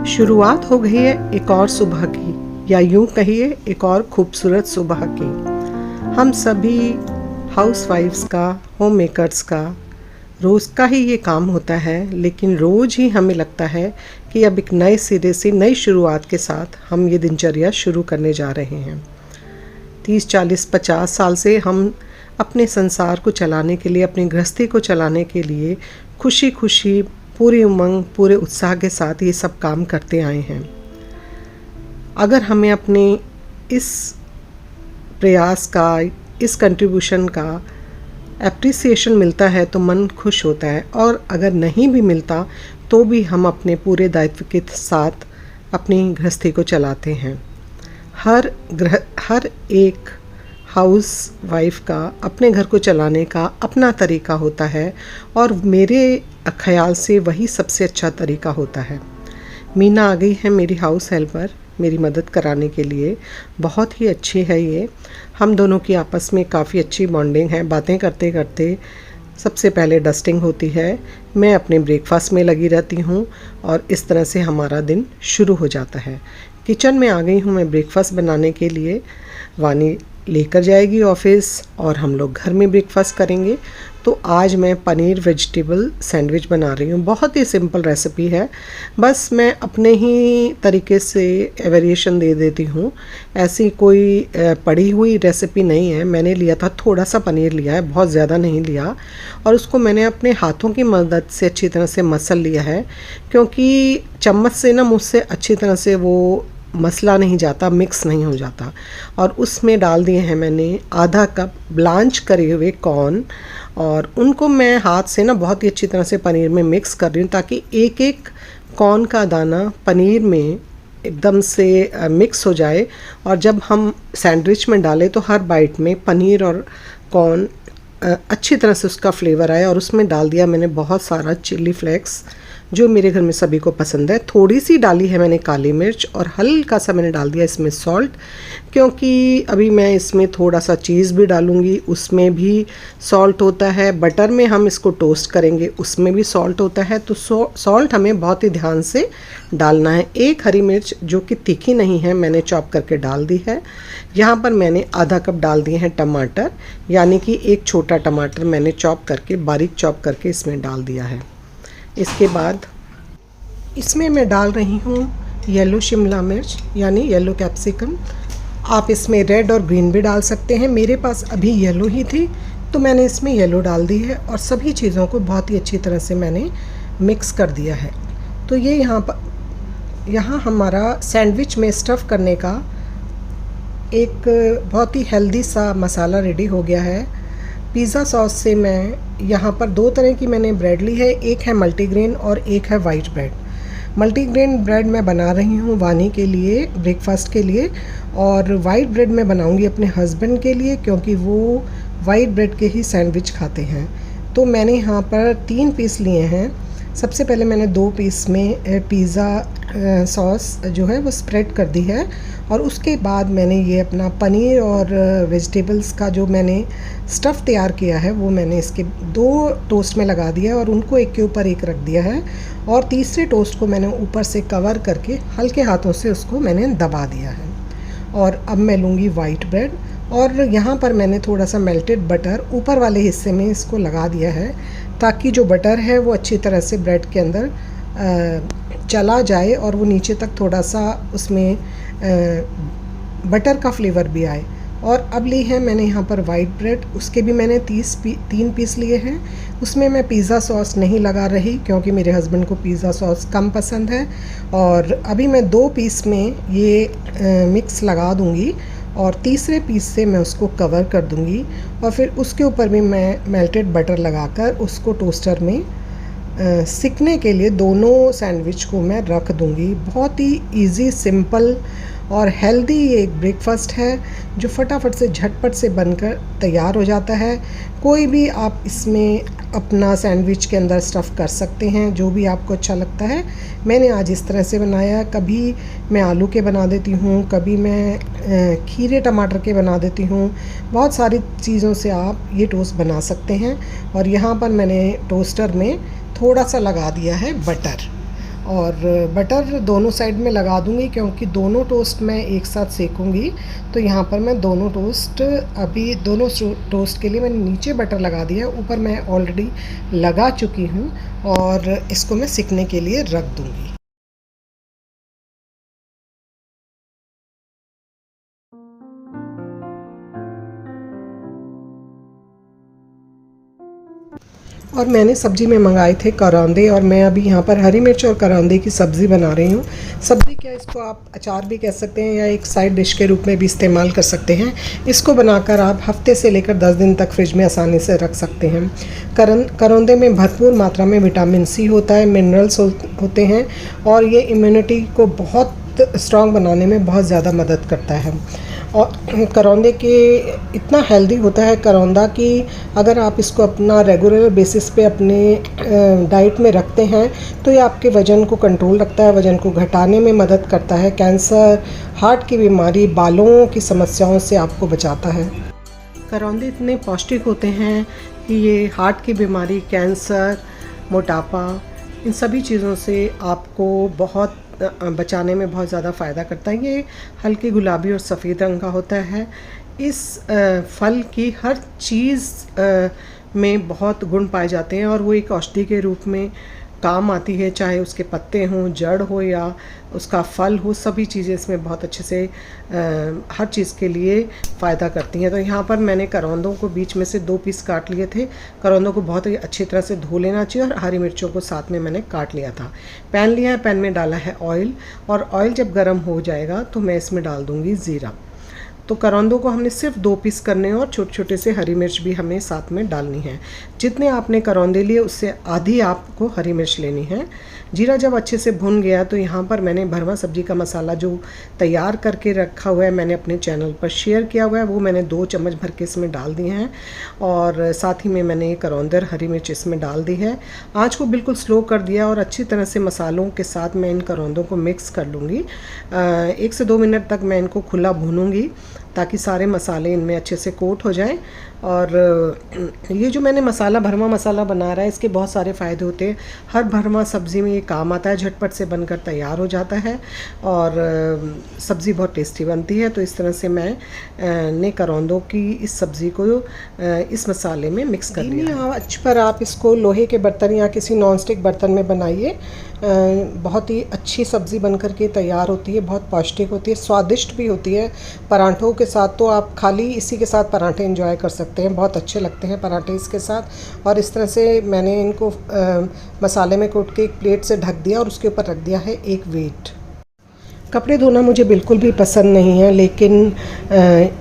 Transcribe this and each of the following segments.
शुरुआत हो गई है एक और सुबह की, या यूं कहिए एक और खूबसूरत सुबह की। हम सभी हाउसवाइफ्स का, होम मेकर्स का रोज़ का ही ये काम होता है, लेकिन रोज़ ही हमें लगता है कि अब एक नए सिरे से नई शुरुआत के साथ हम ये दिनचर्या शुरू करने जा रहे हैं। 30, 40, 50 साल से हम अपने संसार को चलाने के लिए, अपनी गृहस्थी को चलाने के लिए खुशी खुशी, पूरी उमंग, पूरे उत्साह के साथ ये सब काम करते आए हैं। अगर हमें अपने इस प्रयास का, इस कंट्रीब्यूशन का एप्रिसिएशन मिलता है तो मन खुश होता है, और अगर नहीं भी मिलता तो भी हम अपने पूरे दायित्व के साथ अपनी गृहस्थी को चलाते हैं। हर एक हाउस वाइफ का अपने घर को चलाने का अपना तरीका होता है, और मेरे ख्याल से वही सबसे अच्छा तरीका होता है। मीना आ गई है मेरी हाउस हेल्पर, मेरी मदद कराने के लिए। बहुत ही अच्छी है ये। हम दोनों की आपस में काफ़ी अच्छी बॉन्डिंग है। बातें करते करते सबसे पहले डस्टिंग होती है, मैं अपने ब्रेकफास्ट में लगी रहती हूँ, और इस तरह से हमारा दिन शुरू हो जाता है। किचन में आ गई हूँ मैं ब्रेकफास्ट बनाने के लिए। वानी लेकर जाएगी ऑफिस और हम लोग घर में ब्रेकफास्ट करेंगे। तो आज मैं पनीर वेजिटेबल सैंडविच बना रही हूँ। बहुत ही सिंपल रेसिपी है, बस मैं अपने ही तरीके से वेरिएशन दे देती हूँ। ऐसी कोई पड़ी हुई रेसिपी नहीं है। मैंने लिया था, थोड़ा सा पनीर लिया है, बहुत ज़्यादा नहीं लिया, और उसको मैंने अपने हाथों की मदद से अच्छी तरह से मसल लिया है, क्योंकि चम्मच से ना मुझसे अच्छी तरह से वो मसला नहीं जाता, मिक्स नहीं हो जाता। और उसमें डाल दिए हैं मैंने आधा कप ब्लांच करे हुए कॉर्न, और उनको मैं हाथ से ना बहुत ही अच्छी तरह से पनीर में मिक्स कर रही हूँ, ताकि एक एक कॉर्न का दाना पनीर में एकदम से मिक्स हो जाए, और जब हम सैंडविच में डालें तो हर बाइट में पनीर और कॉर्न अच्छी तरह से उसका फ्लेवर आया। और उसमें डाल दिया मैंने बहुत सारा चिल्ली फ्लेक्स, जो मेरे घर में सभी को पसंद है। थोड़ी सी डाली है मैंने काली मिर्च, और हल्का सा मैंने डाल दिया इसमें सॉल्ट, क्योंकि अभी मैं इसमें थोड़ा सा चीज़ भी डालूँगी, उसमें भी सॉल्ट होता है। बटर में हम इसको टोस्ट करेंगे, उसमें भी सॉल्ट होता है। तो सॉल्ट हमें बहुत ही ध्यान से डालना है। एक हरी मिर्च जो कि तीखी नहीं है मैंने चॉप करके डाल दी है। यहाँ पर मैंने आधा कप डाल दिए हैं टमाटर, यानी कि एक छोटा टमाटर मैंने चॉप करके, बारीक चॉप करके इसमें डाल दिया है। इसके बाद इसमें मैं डाल रही हूँ येलो शिमला मिर्च, यानी येलो कैप्सिकम। आप इसमें रेड और ग्रीन भी डाल सकते हैं। मेरे पास अभी येलो ही थी तो मैंने इसमें येलो डाल दी है, और सभी चीज़ों को बहुत ही अच्छी तरह से मैंने मिक्स कर दिया है। तो ये यहाँ हमारा सैंडविच में स्टफ़ करने का एक बहुत ही हेल्दी सा मसाला रेडी हो गया है। पिज़्ज़ा सॉस से मैं यहाँ पर दो तरह की मैंने ब्रेड ली है, एक है मल्टीग्रेन और एक है वाइट ब्रेड। मल्टीग्रेन ब्रेड मैं बना रही हूँ वानी के लिए, ब्रेकफास्ट के लिए, और वाइट ब्रेड मैं बनाऊँगी अपने हस्बैंड के लिए, क्योंकि वो वाइट ब्रेड के ही सैंडविच खाते हैं। तो मैंने यहाँ पर 3 पीस लिए हैं। सबसे पहले मैंने 2 पीस में पिज़्ज़ा सॉस जो है वो स्प्रेड कर दी है, और उसके बाद मैंने ये अपना पनीर और वेजिटेबल्स का जो मैंने स्टफ़ तैयार किया है वो मैंने इसके 2 टोस्ट में लगा दिया, और उनको एक के ऊपर एक रख दिया है, और तीसरे टोस्ट को मैंने ऊपर से कवर करके हल्के हाथों से उसको मैंने दबा दिया है। और अब मैं लूँगी वाइट ब्रेड, और यहाँ पर मैंने थोड़ा सा मेल्टेड बटर ऊपर वाले हिस्से में इसको लगा दिया है, ताकि जो बटर है वो अच्छी तरह से ब्रेड के अंदर चला जाए, और वो नीचे तक थोड़ा सा उसमें बटर का फ्लेवर भी आए। और अब ली है मैंने यहाँ पर वाइट ब्रेड, उसके भी मैंने 3 पीस लिए हैं। उसमें मैं पिज़्ज़ा सॉस नहीं लगा रही, क्योंकि मेरे हस्बैंड को पिज़्ज़ा सॉस कम पसंद है। और अभी मैं 2 पीस में ये मिक्स लगा दूँगी, और तीसरे पीस से मैं उसको कवर कर दूँगी, और फिर उसके ऊपर भी मैं मेल्टेड बटर लगाकर उसको टोस्टर में सिकने के लिए दोनों सैंडविच को मैं रख दूँगी। बहुत ही इजी, सिंपल और हेल्दी ये एक ब्रेकफास्ट है, जो फटाफट से झटपट से बनकर तैयार हो जाता है। कोई भी आप इसमें अपना सैंडविच के अंदर स्टफ़ कर सकते हैं, जो भी आपको अच्छा लगता है। मैंने आज इस तरह से बनाया। कभी मैं आलू के बना देती हूँ, कभी मैं खीरे टमाटर के बना देती हूँ। बहुत सारी चीज़ों से आप ये टोस्ट बना सकते हैं। और यहाँ पर मैंने टोस्टर में थोड़ा सा लगा दिया है बटर, और बटर दोनों साइड में लगा दूंगी क्योंकि दोनों टोस्ट मैं एक साथ सेकूंगी। तो यहाँ पर मैं दोनों टोस्ट के लिए मैंने नीचे बटर लगा दिया, ऊपर मैं ऑलरेडी लगा चुकी हूँ और इसको मैं सेकने के लिए रख दूँगी। और मैंने सब्ज़ी में मंगाए थे करौंदे, और मैं अभी यहाँ पर हरी मिर्च और करौंदे की सब्ज़ी बना रही हूँ। सब्ज़ी क्या, इसको आप अचार भी कह सकते हैं या एक साइड डिश के रूप में भी इस्तेमाल कर सकते हैं। इसको बनाकर आप हफ्ते से लेकर 10 दिन तक फ्रिज में आसानी से रख सकते हैं। करौंदे में भरपूर मात्रा में विटामिन सी होता है, मिनरल्स होते हैं, और ये इम्यूनिटी को बहुत स्ट्रॉन्ग बनाने में बहुत ज़्यादा मदद करता है। और करौंदे के इतना हेल्दी होता है करौंदा कि अगर आप इसको अपना रेगुलर बेसिस पे अपने डाइट में रखते हैं तो ये आपके वज़न को कंट्रोल रखता है, वज़न को घटाने में मदद करता है, कैंसर, हार्ट की बीमारी, बालों की समस्याओं से आपको बचाता है। करौंदे इतने पौष्टिक होते हैं कि ये हार्ट की बीमारी, कैंसर, मोटापा, इन सभी चीज़ों से आपको बहुत बचाने में बहुत ज़्यादा फ़ायदा करता है। ये हल्के गुलाबी और सफ़ेद रंग का होता है। इस फल की हर चीज़ में बहुत गुण पाए जाते हैं और वो एक औषधि के रूप में काम आती है, चाहे उसके पत्ते हों, जड़ हो या उसका फल हो, सभी चीज़ें इसमें बहुत अच्छे से हर चीज़ के लिए फ़ायदा करती हैं। तो यहाँ पर मैंने करौंदों को बीच में से 2 पीस काट लिए थे। करौंदों को बहुत ही अच्छी तरह से धो लेना चाहिए और हरी मिर्चों को साथ में मैंने काट लिया था। पैन लिया है, पैन में डाला है ऑयल, और ऑयल जब गर्म हो जाएगा तो मैं इसमें डाल दूँगी ज़ीरा। तो करौंदों को हमने सिर्फ 2 पीस करने हैं और छोटे छोटे से हरी मिर्च भी हमें साथ में डालनी है। जितने आपने करौंदे लिए उससे आधी आपको हरी मिर्च लेनी है। जीरा जब अच्छे से भुन गया तो यहाँ पर मैंने भरवा सब्जी का मसाला जो तैयार करके रखा हुआ है, मैंने अपने चैनल पर शेयर किया हुआ है, वो मैंने 2 चम्मच भर के इसमें डाल दिए हैं और साथ ही में मैंने करौंदे और हरी मिर्च इसमें डाल दी है। आँच को बिल्कुल स्लो कर दिया और अच्छी तरह से मसालों के साथ मैं इन करौंदों को मिक्स कर लूँगी। 1 से 2 मिनट तक मैं इनको खुला भूनूँगी ताकि सारे मसाले इनमें अच्छे से कोट हो जाएं। और ये जो मैंने भरवा मसाला बना रहा है, इसके बहुत सारे फ़ायदे होते हैं। हर भरवा सब्ज़ी में ये काम आता है, झटपट से बनकर तैयार हो जाता है और सब्ज़ी बहुत टेस्टी बनती है। तो इस तरह से मैं ने करौंदों की इस सब्ज़ी को इस मसाले में मिक्स कर लिया। आँच पर आप इसको लोहे के बर्तन या किसी नॉनस्टिक बर्तन में बनाइए। बहुत ही अच्छी सब्ज़ी बनकर के तैयार होती है, बहुत पौष्टिक होती है, स्वादिष्ट भी होती है। पराठों के साथ तो आप खाली इसी के साथ पराठे एंजॉय कर सकते हैं, बहुत अच्छे लगते हैं पराठे इसके साथ। और इस तरह से मैंने इनको मसाले में कोट के एक प्लेट से ढक दिया और उसके ऊपर रख दिया है एक वेट। कपड़े धोना मुझे बिल्कुल भी पसंद नहीं है, लेकिन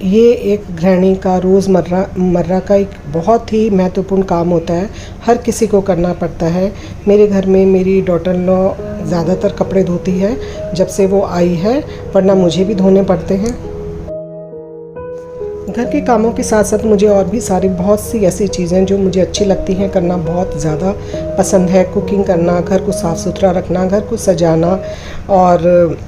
ये एक गृहिणी का रोज़मर्रा का एक बहुत ही महत्वपूर्ण काम होता है, हर किसी को करना पड़ता है। मेरे घर में मेरी डॉटर इन लॉ ज़्यादातर कपड़े धोती है जब से वो आई है, वरना मुझे भी धोने पड़ते हैं। घर के कामों के साथ साथ मुझे और भी बहुत सी ऐसी चीज़ें जो मुझे अच्छी लगती हैं करना बहुत ज़्यादा पसंद है। कुकिंग करना, घर को साफ़ सुथरा रखना, घर को सजाना और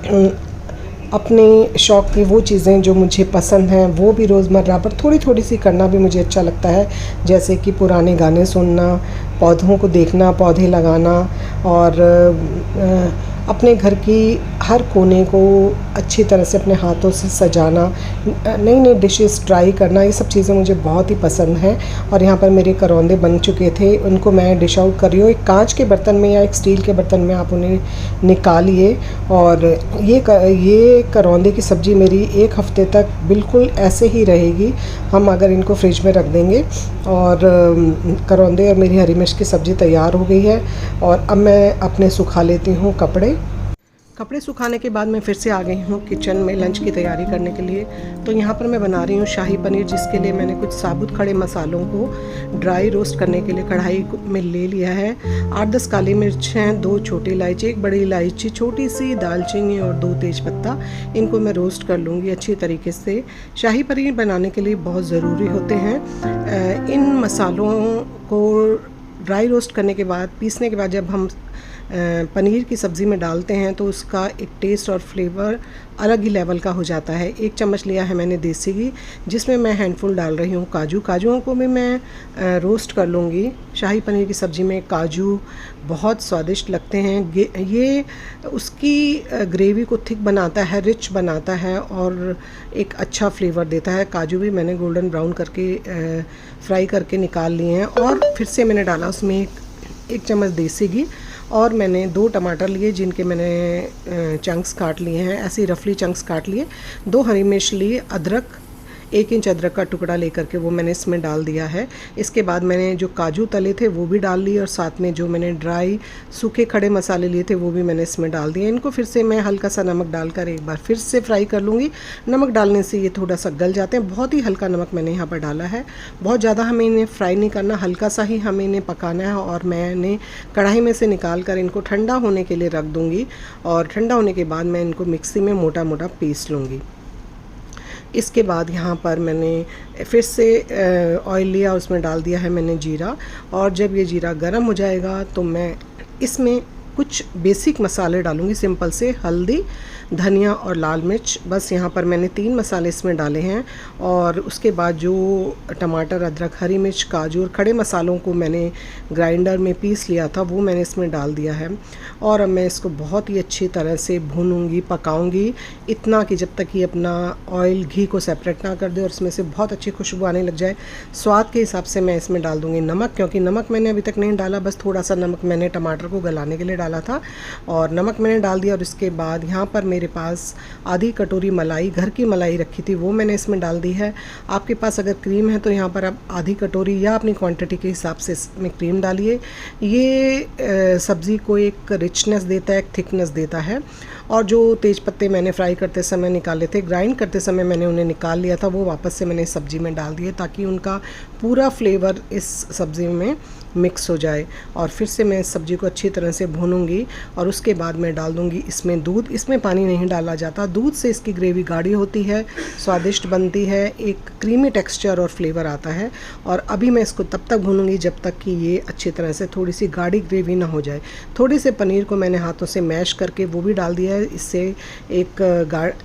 अपने शौक़ की वो चीज़ें जो मुझे पसंद हैं वो भी रोज़मर्रा पर थोड़ी थोड़ी सी करना भी मुझे अच्छा लगता है। जैसे कि पुराने गाने सुनना, पौधों को देखना, पौधे लगाना और अपने घर की हर कोने को अच्छी तरह से अपने हाथों से सजाना, नई नई डिशेस ट्राई करना, ये सब चीज़ें मुझे बहुत ही पसंद हैं। और यहाँ पर मेरे करौंदे बन चुके थे, उनको मैं डिश आउट कर रही हूँ। एक कांच के बर्तन में या एक स्टील के बर्तन में आप उन्हें निकालिए। और ये करौंदे की सब्ज़ी मेरी 1 हफ़्ते तक बिल्कुल ऐसे ही रहेगी, हम अगर इनको फ्रिज में रख देंगे। और करौंदे और मेरी हरी मिर्च की सब्ज़ी तैयार हो गई है और अब मैं अपने सुखा लेती हूँ कपड़े सुखाने के बाद मैं फिर से आ गई हूँ किचन में लंच की तैयारी करने के लिए। तो यहाँ पर मैं बना रही हूँ शाही पनीर, जिसके लिए मैंने कुछ साबुत खड़े मसालों को ड्राई रोस्ट करने के लिए कढ़ाई में ले लिया है। 8-10 काली मिर्च हैं, 2 छोटी इलायची, 1 बड़ी इलायची, छोटी सी दालचीनी और 2 तेज़पत्ता। इनको मैं रोस्ट कर लूँगी अच्छी तरीके से। शाही पनीर बनाने के लिए बहुत ज़रूरी होते हैं। इन मसालों को ड्राई रोस्ट करने के बाद, पीसने के बाद जब हम पनीर की सब्ज़ी में डालते हैं तो उसका एक टेस्ट और फ्लेवर अलग ही लेवल का हो जाता है। 1 चम्मच लिया है मैंने देसी घी, जिसमें मैं हैंडफुल डाल रही हूँ काजुओं को भी मैं रोस्ट कर लूँगी। शाही पनीर की सब्ज़ी में काजू बहुत स्वादिष्ट लगते हैं। ये उसकी ग्रेवी को थिक बनाता है, रिच बनाता है और एक अच्छा फ्लेवर देता है। काजू भी मैंने गोल्डन ब्राउन करके फ्राई करके निकाल लिए हैं और फिर से मैंने डाला उसमें एक चम्मच देसी घी और मैंने 2 टमाटर लिए जिनके मैंने चंक्स काट लिए हैं, ऐसे रफली चंक्स काट लिए। 2 हरी मिर्च लिए, अदरक 1 इंच अदरक का टुकड़ा लेकर के वो मैंने इसमें डाल दिया है। इसके बाद मैंने जो काजू तले थे वो भी डाल लिए और साथ में जो मैंने ड्राई सूखे खड़े मसाले लिए थे वो भी मैंने इसमें डाल दिए। इनको फिर से मैं हल्का सा नमक डालकर एक बार फिर से फ्राई कर लूँगी। नमक डालने से ये थोड़ा सा गल जाते हैं। बहुत ही हल्का नमक मैंने यहाँ पर डाला है, बहुत ज़्यादा हमें इन्हें फ्राई नहीं करना, हल्का सा ही हमें इन्हें पकाना है। और मैंने कढ़ाई में से निकाल कर इनको ठंडा होने के लिए रख दूँगी और ठंडा होने के बाद मैं इनको मिक्सी में मोटा मोटा पीस लूँगी। इसके बाद यहाँ पर मैंने फिर से ऑयल लिया और उसमें डाल दिया है मैंने जीरा। और जब ये जीरा गर्म हो जाएगा तो मैं इसमें कुछ बेसिक मसाले डालूँगी, सिंपल से हल्दी, धनिया और लाल मिर्च। बस यहाँ पर मैंने 3 मसाले इसमें डाले हैं। और उसके बाद जो टमाटर, अदरक, हरी मिर्च, काजू और खड़े मसालों को मैंने ग्राइंडर में पीस लिया था वो मैंने इसमें डाल दिया है। और अब मैं इसको बहुत ही अच्छी तरह से भूनूंगी, पकाऊंगी, इतना कि जब तक ये अपना ऑयल घी को सेपरेट ना कर दे और इसमें से बहुत अच्छी खुशबू आने लग जाए। स्वाद के हिसाब से मैं इसमें डाल दूँगी नमक, क्योंकि नमक मैंने अभी तक नहीं डाला, बस थोड़ा सा नमक मैंने टमाटर को गलाने के लिए डाला था और नमक मैंने डाल दिया। और इसके बाद यहाँ पर मेरे पास आधी कटोरी मलाई, घर की मलाई रखी थी, वो मैंने इसमें डाल दी है। आपके पास अगर क्रीम है तो यहाँ पर आप आधी कटोरी या अपनी क्वांटिटी के हिसाब से इसमें क्रीम डालिए। ये सब्ज़ी को एक रिचनेस देता है, एक थिकनेस देता है। और जो तेज पत्ते मैंने फ्राई करते समय निकाले थे, ग्राइंड करते समय मैंने उन्हें निकाल लिया था, वो वापस से मैंने सब्ज़ी में डाल दिए ताकि उनका पूरा फ्लेवर इस सब्ज़ी में मिक्स हो जाए। और फिर से मैं इस सब्ज़ी को अच्छी तरह से भूनूंगी और उसके बाद मैं डाल दूंगी इसमें दूध। इसमें पानी नहीं डाला जाता, दूध से इसकी ग्रेवी गाढ़ी होती है, स्वादिष्ट बनती है, एक क्रीमी टेक्सचर और फ्लेवर आता है। और अभी मैं इसको तब तक भूनूंगी जब तक कि ये अच्छी तरह से थोड़ी सी गाढ़ी ग्रेवी ना हो जाए। थोड़े से पनीर को मैंने हाथों से मैश करके वो भी डाल दिया है, इससे एक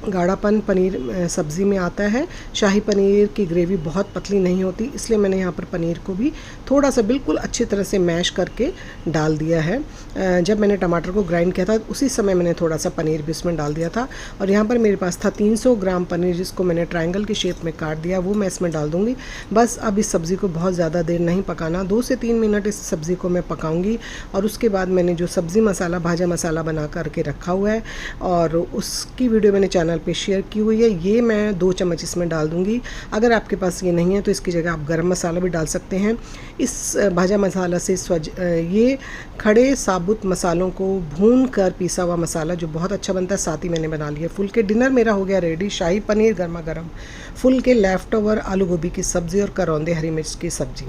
गाढ़ापन पनीर सब्ज़ी में आता है। शाही पनीर की ग्रेवी बहुत पतली नहीं होती, इसलिए मैंने यहाँ पर पनीर को भी थोड़ा सा बिल्कुल अच्छी तरह से मैश करके डाल दिया है। जब मैंने टमाटर को ग्राइंड किया था उसी समय मैंने थोड़ा सा पनीर भी इसमें डाल दिया था। और यहाँ पर मेरे पास था 300 ग्राम पनीर, जिसको मैंने ट्रायंगल की शेप में काट दिया, वो मैं इसमें डाल दूँगी। बस अब इस सब्ज़ी को बहुत ज़्यादा देर नहीं पकाना, 2 से 3 मिनट इस सब्ज़ी को मैं पकाऊँगी। और उसके बाद मैंने जो सब्ज़ी मसाला, भाजा मसाला बना करके रखा हुआ है और उसकी वीडियो मैंने चैनल पे शेयर की हुई है, ये मैं 2 चम्मच इसमें डाल दूँगी। अगर आपके पास ये नहीं है तो इसकी जगह आप गरम मसाला भी डाल सकते हैं। इस भाजा मसाला से ये खड़े साबुत मसालों को भून कर पीसा हुआ मसाला जो बहुत अच्छा बनता है, साथ ही मैंने बना लिया फुल के। डिनर मेरा हो गया रेडी, शाही पनीर गर्मा गर्म, फुल के लेफ़्ट ओवर आलू गोभी की सब्ज़ी और करौंदे हरी मिर्च की सब्ज़ी।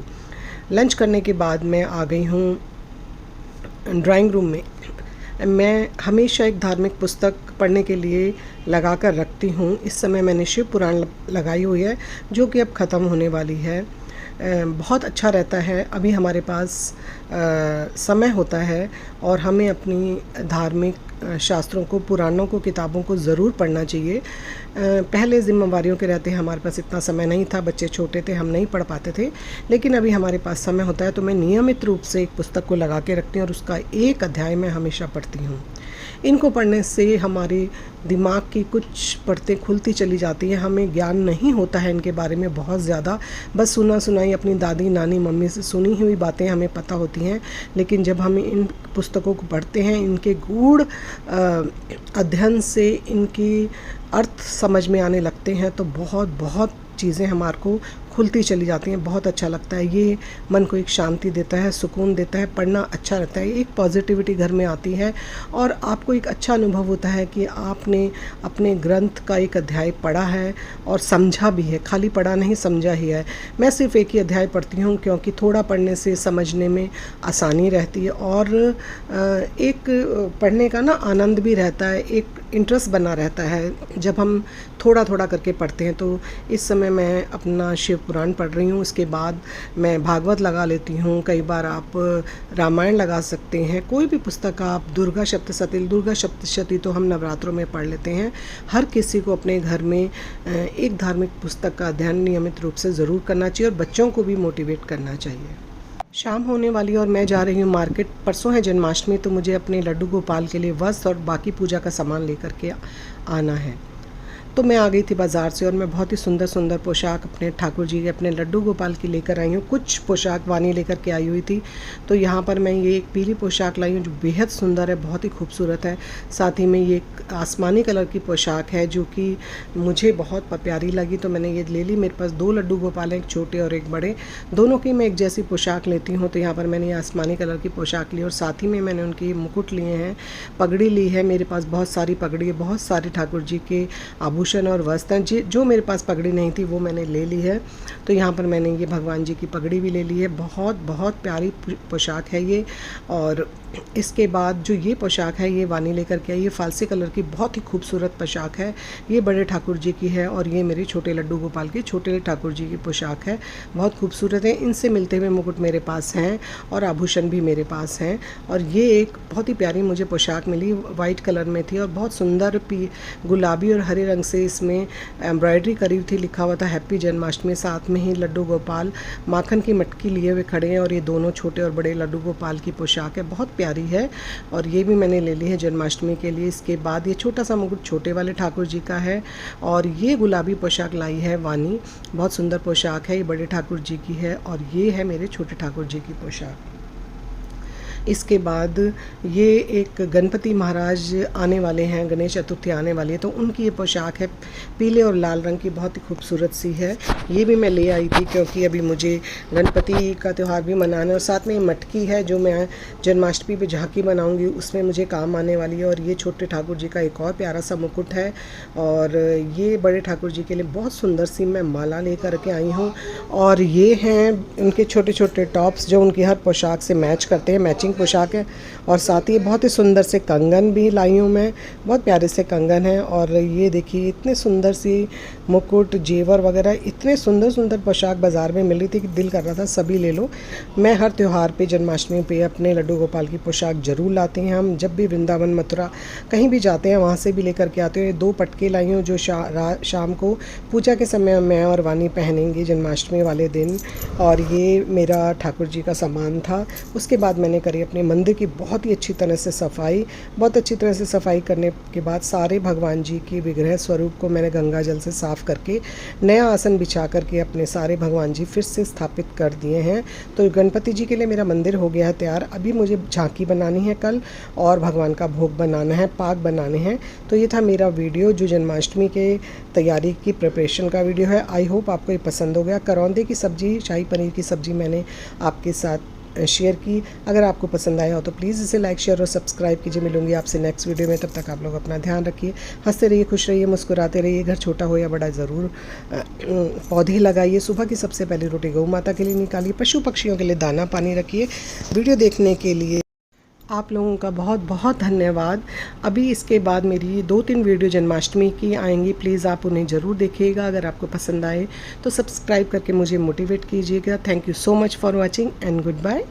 लंच करने के बाद मैं आ गई हूँ ड्राइंग रूम में। मैं हमेशा एक धार्मिक पुस्तक पढ़ने के लिए लगा कर रखती हूँ। इस समय मैंने शिव पुराण लगाई हुई है जो कि अब ख़त्म होने वाली है। बहुत अच्छा रहता है। अभी हमारे पास समय होता है और हमें अपनी धार्मिक शास्त्रों को, पुराणों को, किताबों को ज़रूर पढ़ना चाहिए। पहले जिम्मेवारियों के रहते हमारे पास इतना समय नहीं था, बच्चे छोटे थे, हम नहीं पढ़ पाते थे, लेकिन अभी हमारे पास समय होता है तो मैं नियमित रूप से एक पुस्तक को लगा के रखती हूँ और उसका एक अध्याय मैं हमेशा पढ़ती हूँ। इनको पढ़ने से हमारे दिमाग की कुछ परतें खुलती चली जाती हैं। हमें ज्ञान नहीं होता है इनके बारे में बहुत ज़्यादा, बस सुना सुनाई अपनी दादी, नानी, मम्मी से सुनी हुई बातें हमें पता होती हैं। लेकिन जब हम इन पुस्तकों को पढ़ते हैं, इनके गूढ़ अध्ययन से इनकी अर्थ समझ में आने लगते हैं तो बहुत बहुत चीज़ें हमारे को खुलती चली जाती हैं। बहुत अच्छा लगता है, ये मन को एक शांति देता है, सुकून देता है, पढ़ना अच्छा रहता है, एक पॉजिटिविटी घर में आती है और आपको एक अच्छा अनुभव होता है कि आपने अपने ग्रंथ का एक अध्याय पढ़ा है और समझा भी है, खाली पढ़ा नहीं समझा ही है। मैं सिर्फ एक ही अध्याय पढ़ती हूँ क्योंकि थोड़ा पढ़ने से समझने में आसानी रहती है और एक पढ़ने का ना आनंद भी रहता है, एक इंटरेस्ट बना रहता है जब हम थोड़ा थोड़ा करके पढ़ते हैं। तो इस समय मैं अपना शिव पुराण पढ़ रही हूँ। उसके बाद मैं भागवत लगा लेती हूँ, कई बार आप रामायण लगा सकते हैं, कोई भी पुस्तक आप, दुर्गा सप्तशती, दुर्गा सप्तशती तो हम नवरात्रों में पढ़ लेते हैं। हर किसी को अपने घर में एक धार्मिक पुस्तक का अध्ययन नियमित रूप से ज़रूर करना चाहिए और बच्चों को भी मोटिवेट करना चाहिए। शाम होने वाली और मैं जा रही हूँ मार्केट। परसों है जन्माष्टमी, तो मुझे अपने लड्डू गोपाल के लिए वस्त्र और बाकी पूजा का सामान लेकर के आना है। तो मैं आ गई थी बाज़ार से और मैं बहुत ही सुंदर सुंदर पोशाक अपने ठाकुर जी के, अपने लड्डू गोपाल की लेकर आई हूँ। कुछ पोशाक वानी लेकर के आई हुई थी, तो यहाँ पर मैं ये एक पीली पोशाक लाई हूँ जो बेहद सुंदर है, बहुत ही खूबसूरत है। साथ ही में ये एक आसमानी कलर की पोशाक है जो कि मुझे बहुत प्यारी लगी, तो मैंने ये ले ली। मेरे पास 2 लड्डू गोपाल हैं, एक छोटे और एक बड़े, दोनों की मैं एक जैसी पोशाक लेती हूँ। तो यहाँ पर मैंने ये आसमानी कलर की पोशाक ली और साथ ही में मैंने उनकी मुकुट लिए हैं, पगड़ी ली है। मेरे पास बहुत सारी पगड़ी है, बहुत सारे ठाकुर जी के आभूषण और वस्त्र हैं। जो मेरे पास पगड़ी नहीं थी वो मैंने ले ली है। तो यहाँ पर मैंने ये भगवान जी की पगड़ी भी ले ली है। बहुत बहुत प्यारी पोशाक है ये। और इसके बाद जो ये पोशाक है ये वानी लेकर के आई, ये फालसी कलर की बहुत ही खूबसूरत पोशाक है। ये बड़े ठाकुर जी की है और ये मेरे छोटे लड्डू गोपाल की, छोटे ठाकुर जी की पोशाक है, बहुत खूबसूरत है। इनसे मिलते हुए मुकुट मेरे पास हैं और आभूषण भी मेरे पास हैं। और ये एक बहुत ही प्यारी मुझे पोशाक मिली, वाइट कलर में थी और बहुत सुंदर गुलाबी और हरे रंग से इसमें एम्ब्रॉयडरी करी थी, लिखा हुआ था हैप्पी जन्माष्टमी। साथ में ही लड्डू गोपाल माखन की मटकी लिए हुए खड़े हैं और ये दोनों छोटे और बड़े लड्डू गोपाल की पोशाक है, बहुत प्यारी है और ये भी मैंने ले ली है जन्माष्टमी के लिए। इसके बाद ये छोटा सा मुकुट छोटे वाले ठाकुर जी का है और ये गुलाबी पोशाक लाई है वानी, बहुत सुंदर पोशाक है, ये बड़े ठाकुर जी की है और ये है मेरे छोटे ठाकुर जी की पोशाक। इसके बाद ये एक गणपति महाराज आने वाले हैं, गणेश चतुर्थी आने वाली है, तो उनकी ये पोशाक है पीले और लाल रंग की, बहुत ही खूबसूरत सी है। ये भी मैं ले आई थी क्योंकि अभी मुझे गणपति का त्यौहार भी मनाना है और साथ में ये मटकी है जो मैं जन्माष्टमी पे झांकी बनाऊंगी, उसमें मुझे काम आने वाली है। और ये छोटे ठाकुर जी का एक और प्यारा सा मुकुट है और ये बड़े ठाकुर जी के लिए बहुत सुंदर सी मैं माला लेकर के आई हूँ। और ये हैं उनके छोटे छोटे टॉप्स जो उनकी हर पोशाक से मैच करते हैं, मैचिंग पोशाक है। और साथ ही बहुत ही सुंदर से कंगन भी लाई हूँ मैं, बहुत प्यारे से कंगन हैं। और ये देखिए इतने सुंदर सी मुकुट, जेवर वगैरह, इतने सुंदर सुंदर पोशाक बाज़ार में मिल रही थी कि दिल कर रहा था सभी ले लो। मैं हर त्यौहार पे, जन्माष्टमी पे अपने लड्डू गोपाल की पोशाक ज़रूर लाते हैं। हम जब भी वृंदावन मथुरा कहीं भी जाते हैं वहाँ से भी लेकर के आते हैं। 2 पटके लाई हूँ जो शाम को पूजा के समय मैं और वानी पहनेंगे जन्माष्टमी वाले दिन। और ये मेरा ठाकुर जी का सामान था। उसके बाद मैंने करी अपने मंदिर की बहुत ही अच्छी तरह से सफाई। बहुत अच्छी तरह से सफाई करने के बाद सारे भगवान जी की विग्रह स्वरूप को मैंने गंगा जल से साफ़ करके नया आसन बिछा करके अपने सारे भगवान जी फिर से स्थापित कर दिए हैं। तो गणपति जी के लिए मेरा मंदिर हो गया है तैयार। अभी मुझे झांकी बनानी है कल और भगवान का भोग बनाना है, पाक बनाने हैं। तो ये था मेरा वीडियो जो जन्माष्टमी के तैयारी की प्रिपरेशन का वीडियो है। आई होप आपको ये पसंद हो गया। करौंदे की सब्ज़ी, शाही पनीर की सब्ज़ी मैंने आपके साथ शेयर की। अगर आपको पसंद आया हो तो प्लीज़ इसे लाइक, शेयर और सब्सक्राइब कीजिए। मिलूंगी आपसे नेक्स्ट वीडियो में। तब तक आप लोग अपना ध्यान रखिए, हंसते रहिए, खुश रहिए, मुस्कुराते रहिए। घर छोटा हो या बड़ा ज़रूर पौधे लगाइए। सुबह की सबसे पहली रोटी गौ माता के लिए निकालिए। पशु पक्षियों के लिए दाना पानी रखिए। वीडियो देखने के लिए आप लोगों का बहुत बहुत धन्यवाद। अभी इसके बाद मेरी 2-3 वीडियो जन्माष्टमी की आएंगी, प्लीज़ आप उन्हें ज़रूर देखिएगा। अगर आपको पसंद आए तो सब्सक्राइब करके मुझे मोटिवेट कीजिएगा। Thank you so much for watching and good bye.